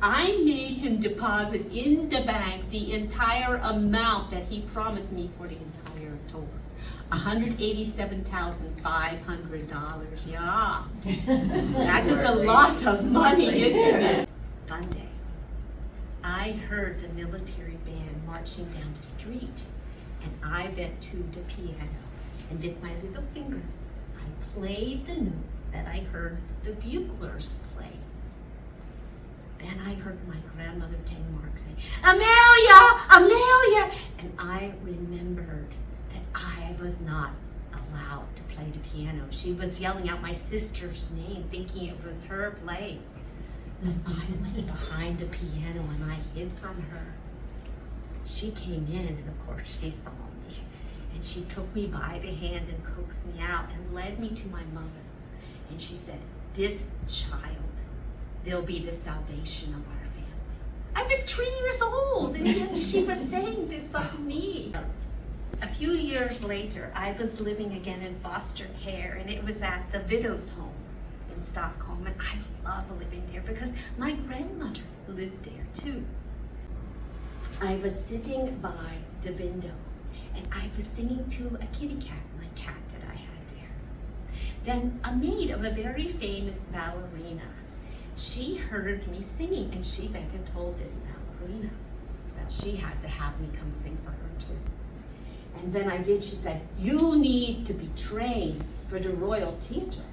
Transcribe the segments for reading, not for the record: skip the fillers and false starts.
I made him deposit in the bank the entire amount that he promised me for the entire tour. $187,500, yeah. That is a lot of money, isn't it? One day, I heard the military band marching down the street, and I went to the piano, and with my little finger, I played the notes that I heard the buglers play. Then I heard my grandmother Mark say, "Amelia, Amelia!" And I remembered that I was not allowed to play the piano. She was yelling out my sister's name, thinking it was her playing. So I went behind the piano and I hid from her. She came in and of course she saw me. And she took me by the hand and coaxed me out and led me to my mother. And she said, "This child will be the salvation of our family." I was 3 years old and yet she was saying this of me. A few years later, I was living again in foster care, and it was at the widow's home in Stockholm, and I love living there because my grandmother lived there too. I was sitting by the window and I was singing to a kitty cat, my cat that I had there. Then a maid of a very famous ballerina, she heard me singing and she went and told this ballerina that she had to have me come sing for her too. And then I did, she said, "You need to be trained for the Royal Theatre."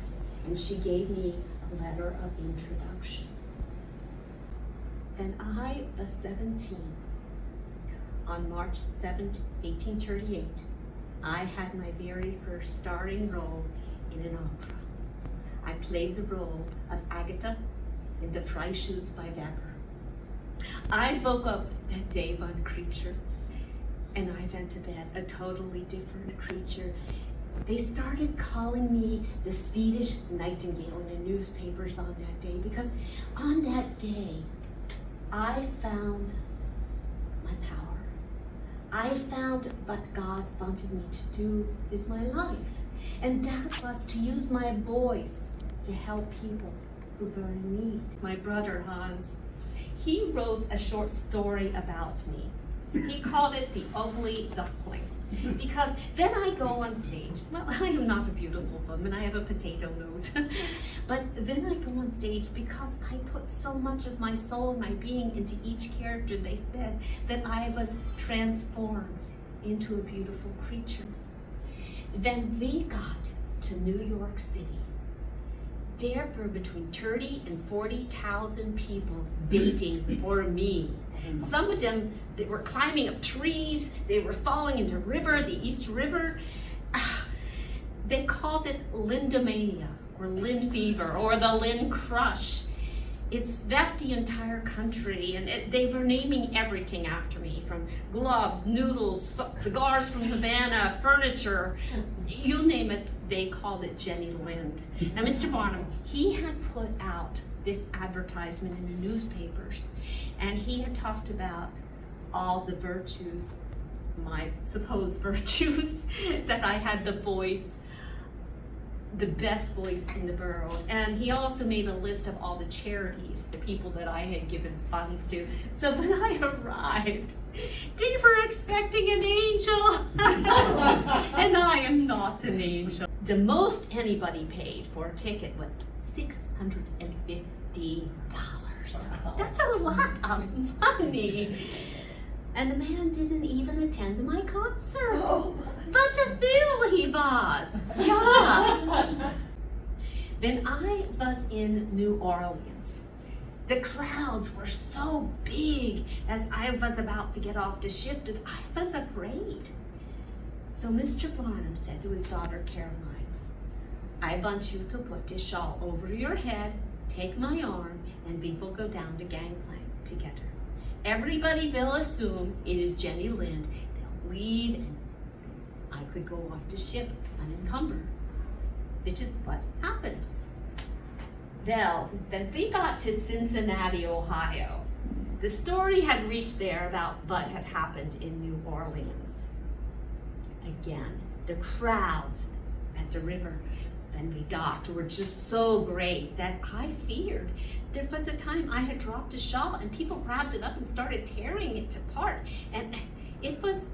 And she gave me a letter of introduction. Then I was 17. On March 7th, 1838, I had my very first starring role in an opera. I played the role of Agatha in The Freischütz by Weber. I woke up that day one creature, and I went to bed a totally different creature. They started calling me the Swedish Nightingale in the newspapers on that day because on that day, I found my power. I found what God wanted me to do with my life. And that was to use my voice to help people who were in need. My brother Hans, he wrote a short story about me. He called it The Ugly Duckling. Because then I go on stage, well, I am not a beautiful woman, I have a potato nose, but then I go on stage because I put so much of my soul, my being into each character. They said that I was transformed into a beautiful creature. Then we got to New York City. There were between 30 and 40,000 people waiting for me. Some of them, they were climbing up trees, they were falling into the river, the East River. They called it Lindomania, or Lind Fever, or the Lind Crush. It swept the entire country, and they were naming everything after me, from gloves, noodles, cigars from Havana, furniture, you name it, they called it Jenny Lind. Now, Mr. Barnum, he had put out this advertisement in the newspapers, and he had talked about all the virtues, my supposed virtues, that I had the voice, the best voice in the borough. And he also made a list of all the charities, the people that I had given funds to. So when I arrived, they were expecting an angel. And I am not an angel. The most anybody paid for a ticket was $650. That's a lot of money. And the man didn't even attend my concert. Oh. But a fool he was. Yeah. Then I was in New Orleans. The crowds were so big as I was about to get off the ship that I was afraid. So Mr. Barnum said to his daughter Caroline, "I want you to put this shawl over your head, take my arm, and we will go down the gangplank together. Everybody will assume it is Jenny Lind. They'll leave and I could go off the ship unencumbered," which is what happened. Well, then we got to Cincinnati, Ohio. The story had reached there about what had happened in New Orleans. Again, the crowds at the river and the doctor were just so great that I feared. There was a time I had dropped a shawl and people grabbed it up and started tearing it apart, and it was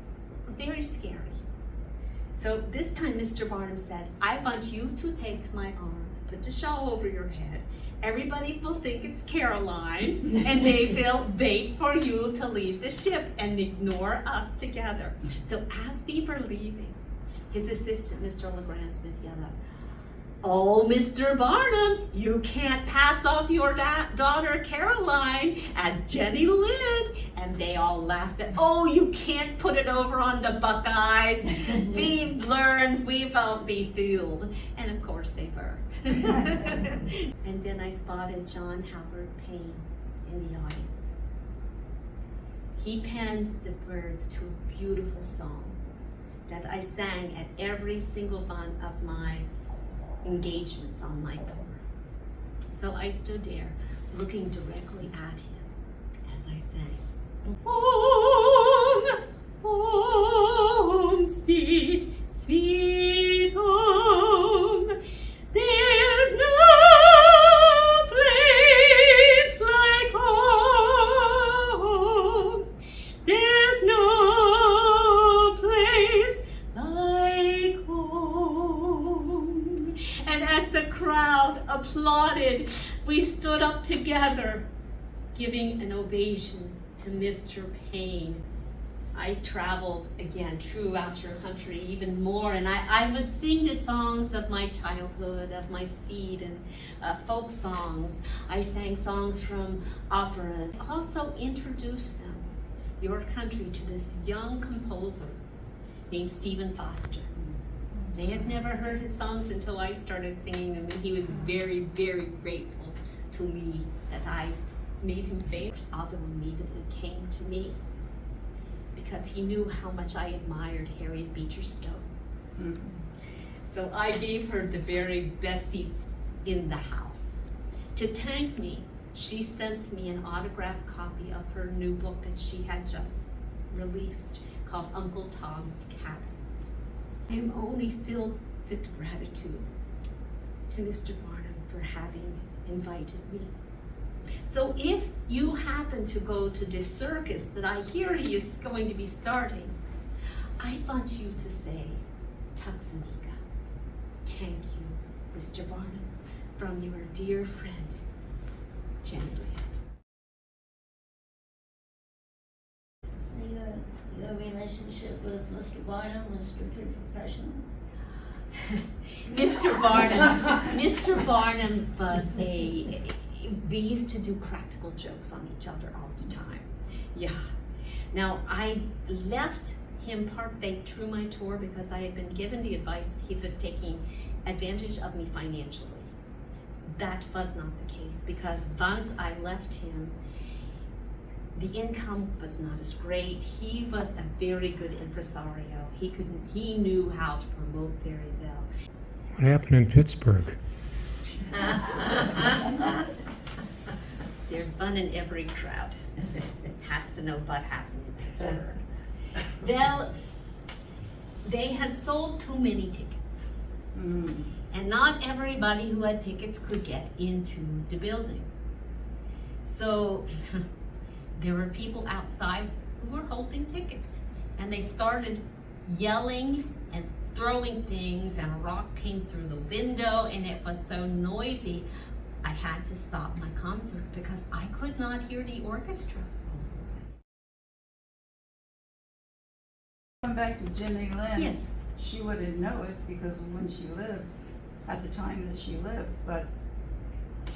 very scary. So this time Mr. Barnum said, I want you to take my arm, put the shawl over your head. Everybody will think it's Caroline, and they will wait for you to leave the ship and ignore us together. So as we were leaving, his assistant, Mr. LeGrand Smith, yelled out, oh, Mr. Barnum, you can't pass off your daughter Caroline as Jenny Lind. And they all laughed, said, oh, you can't put it over on the Buckeyes. We've learned, we won't be fooled. And of course they were. And then I spotted John Howard Payne in the audience. He penned the words to a beautiful song that I sang at every single one of my engagements on my tour. So I stood there looking directly at him as I sang, home, home, sweet, sweet home. There's no place like home. There's no place like home. And as the crowd applauded, we stood up together, giving an ovation to Mr. Payne. I traveled again throughout your country even more, and I would sing the songs of my childhood, of my speed, and folk songs. I sang songs from operas. I also introduced them, your country, to this young composer named Stephen Foster. They had never heard his songs until I started singing them, and he was very, very grateful to me that I made him famous. Aldo immediately came to me because he knew how much I admired Harriet Beecher Stowe. Mm-hmm. So I gave her the very best seats in the house. To thank me, she sent me an autographed copy of her new book that she had just released called Uncle Tom's Cabin. I am only filled with gratitude to Mr. Barnum for having invited me. So if you happen to go to this circus that I hear he is going to be starting, I want you to say, Tuxanika, thank you, Mr. Barnum, from your dear friend, Jenny Lind. Your relationship with Mr. Barnum was strictly professional? Mr. Barnum was we used to do practical jokes on each other all the time. Yeah. Now, I left him partway through my tour because I had been given the advice he was taking advantage of me financially. That was not the case, because once I left him, the income was not as great. He was a very good impresario. He knew how to promote very well. What happened in Pittsburgh? There's one in every crowd. Has to know what happened in Pittsburgh. Well, they had sold too many tickets. And not everybody who had tickets could get into the building. So there were people outside who were holding tickets, and they started yelling and throwing things, and a rock came through the window, and it was so noisy I had to stop my concert because I could not hear the orchestra. Come back to Jenny Lind. Yes. She wouldn't know it because of when she lived, at the time that she lived, but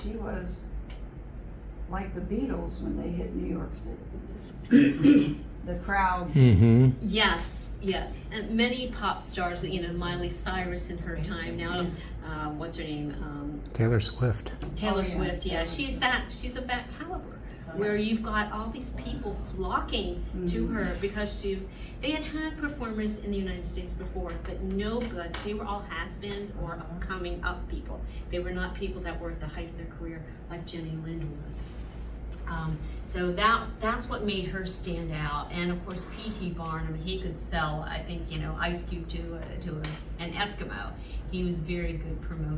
she was like the Beatles when they hit New York City. The crowds. Mm-hmm. Yes, and many pop stars, Miley Cyrus in her time now, what's her name? Taylor Swift. Taylor Swift, yeah, she's of that caliber, where you've got all these people flocking to her because they had performers in the United States before, but they were all has-beens or coming up people. They were not people that were at the height of their career like Jenny Lind was. So that's what made her stand out. And of course, P.T. Barnum, he could sell, I think, ice cube to an Eskimo. He was very good promoter.